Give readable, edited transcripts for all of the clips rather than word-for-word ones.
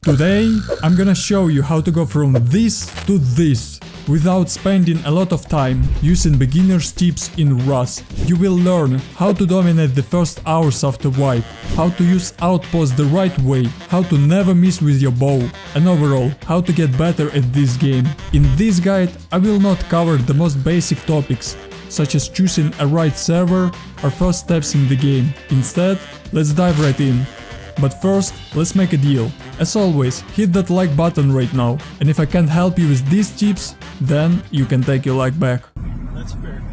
Today I'm gonna show you how to go from this to this without spending a lot of time using beginner's tips in Rust. You will learn how to dominate the first hours after wipe, how to use outposts the right way, how to never miss with your bow, and overall how to get better at this game. In this guide I will not cover the most basic topics, such as choosing a right server or first steps in the game. Instead, let's dive right in. But first, let's make a deal. As always, hit that like button right now, and if I can't help you with these tips, then you can take your like back. That's fair.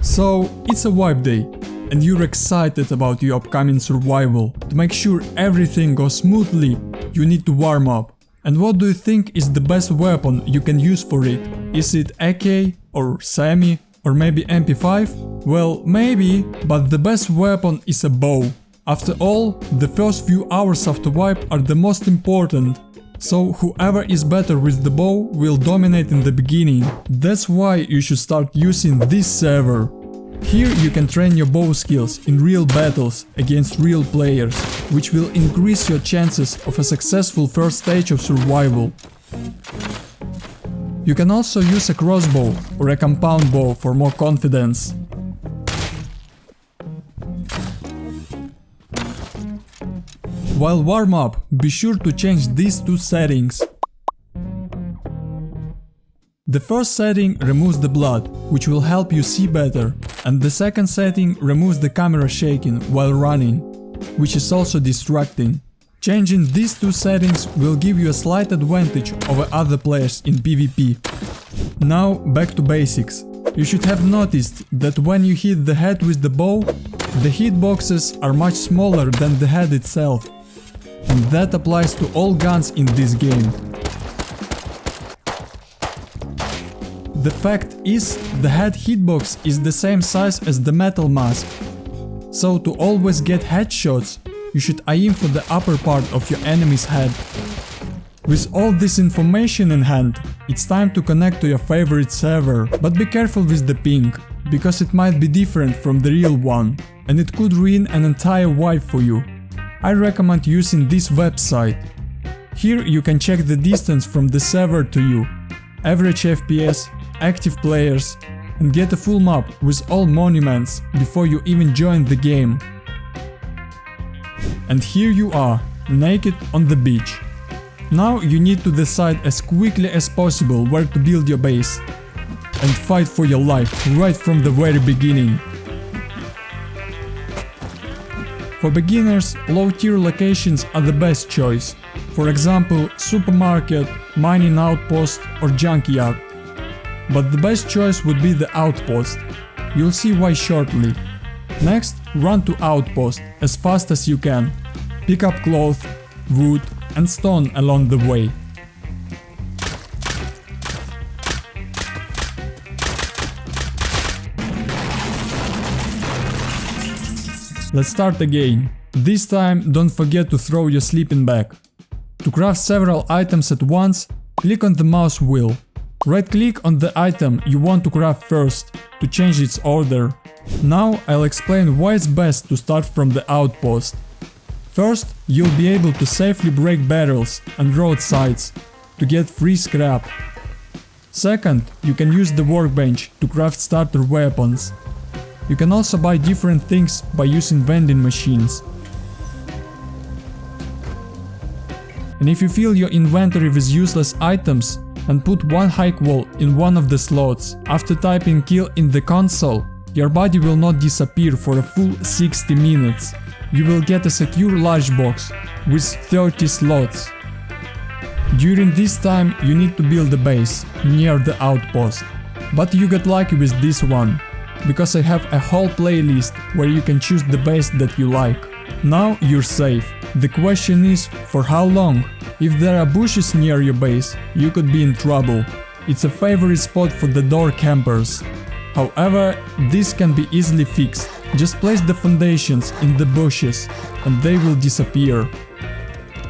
So, it's a wipe day, and you're excited about your upcoming survival. To make sure everything goes smoothly, you need to warm up. And what do you think is the best weapon you can use for it? Is it AK or semi or maybe MP5? Well, maybe, but the best weapon is a bow. After all, the first few hours after wipe are the most important, so whoever is better with the bow will dominate in the beginning. That's why you should start using this server. Here you can train your bow skills in real battles against real players, which will increase your chances of a successful first stage of survival. You can also use a crossbow or a compound bow for more confidence. While warm up, be sure to change these two settings. The first setting removes the blood, which will help you see better, and the second setting removes the camera shaking while running, which is also distracting. Changing these two settings will give you a slight advantage over other players in PvP. Now back to basics. You should have noticed that when you hit the head with the bow, the hitboxes are much smaller than the head itself. And that applies to all guns in this game. The fact is, the head hitbox is the same size as the metal mask. So to always get headshots, you should aim for the upper part of your enemy's head. With all this information in hand, it's time to connect to your favorite server. But be careful with the ping, because it might be different from the real one, and it could ruin an entire wipe for you. I recommend using this website. Here you can check the distance from the server to you, average FPS, active players, and get a full map with all monuments before you even join the game. And here you are, naked on the beach. Now you need to decide as quickly as possible where to build your base and fight for your life right from the very beginning. For beginners, low-tier locations are the best choice. For example, supermarket, mining outpost or junkyard. But the best choice would be the outpost. You'll see why shortly. Next, run to outpost as fast as you can. Pick up cloth, wood and stone along the way. Let's start again. This time don't forget to throw your sleeping bag. To craft several items at once, click on the mouse wheel. Right click on the item you want to craft first to change its order. Now I'll explain why it's best to start from the outpost. First, you'll be able to safely break barrels and roadsides to get free scrap. Second, you can use the workbench to craft starter weapons. You can also buy different things by using vending machines. And if you fill your inventory with useless items and put one hike wall in one of the slots, after typing kill in the console, your body will not disappear for a full 60 minutes. You will get a secure large box with 30 slots. During this time you need to build a base near the outpost. But you got lucky with this one, because I have a whole playlist where you can choose the base that you like. Now you're safe. The question is, for how long? If there are bushes near your base, you could be in trouble. It's a favorite spot for the door campers. However, this can be easily fixed. Just place the foundations in the bushes and they will disappear.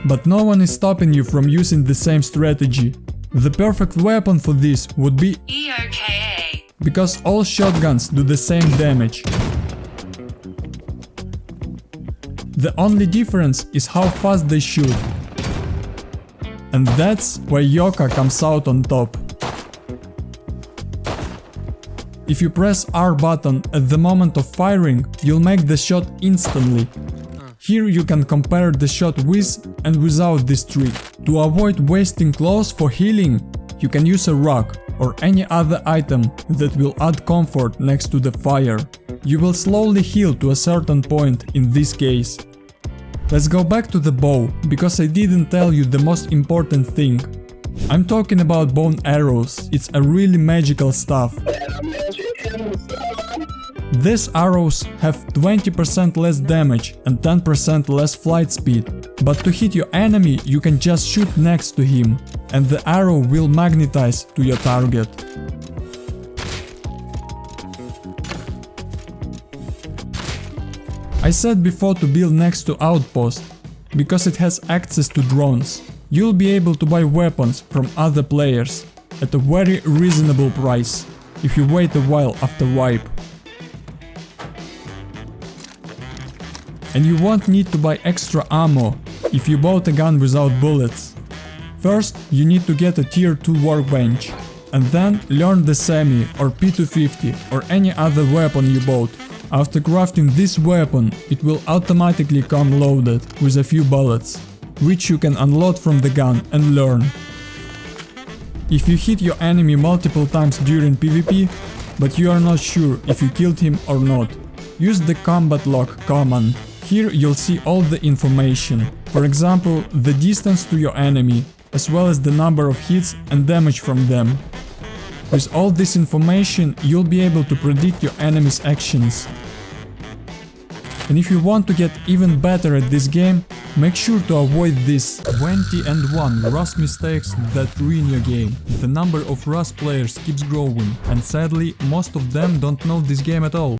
But no one is stopping you from using the same strategy. The perfect weapon for this would be EOKA, because all shotguns do the same damage. The only difference is how fast they shoot. And that's why Yoka comes out on top. If you press R button at the moment of firing, you'll make the shot instantly. Here you can compare the shot with and without this trick. To avoid wasting clothes for healing, you can use a rock or any other item that will add comfort next to the fire. You will slowly heal to a certain point in this case. Let's go back to the bow, because I didn't tell you the most important thing. I'm talking about bone arrows. It's a really magical stuff. These arrows have 20% less damage and 10% less flight speed, but to hit your enemy you can just shoot next to him, and the arrow will magnetize to your target. I said before to build next to outpost, because it has access to drones. You'll be able to buy weapons from other players at a very reasonable price, if you wait a while after wipe. And you won't need to buy extra ammo if you bought a gun without bullets. First, you need to get a tier 2 workbench, and then learn the semi or P250 or any other weapon you bought. After crafting this weapon, it will automatically come loaded with a few bullets, which you can unload from the gun and learn. If you hit your enemy multiple times during PvP, but you are not sure if you killed him or not, use the combat log command. Here you'll see all the information, for example, the distance to your enemy, as well as the number of hits and damage from them. With all this information, you'll be able to predict your enemy's actions. And if you want to get even better at this game, make sure to avoid these 20-1 Rust mistakes that ruin your game. The number of Rust players keeps growing, and sadly, most of them don't know this game at all.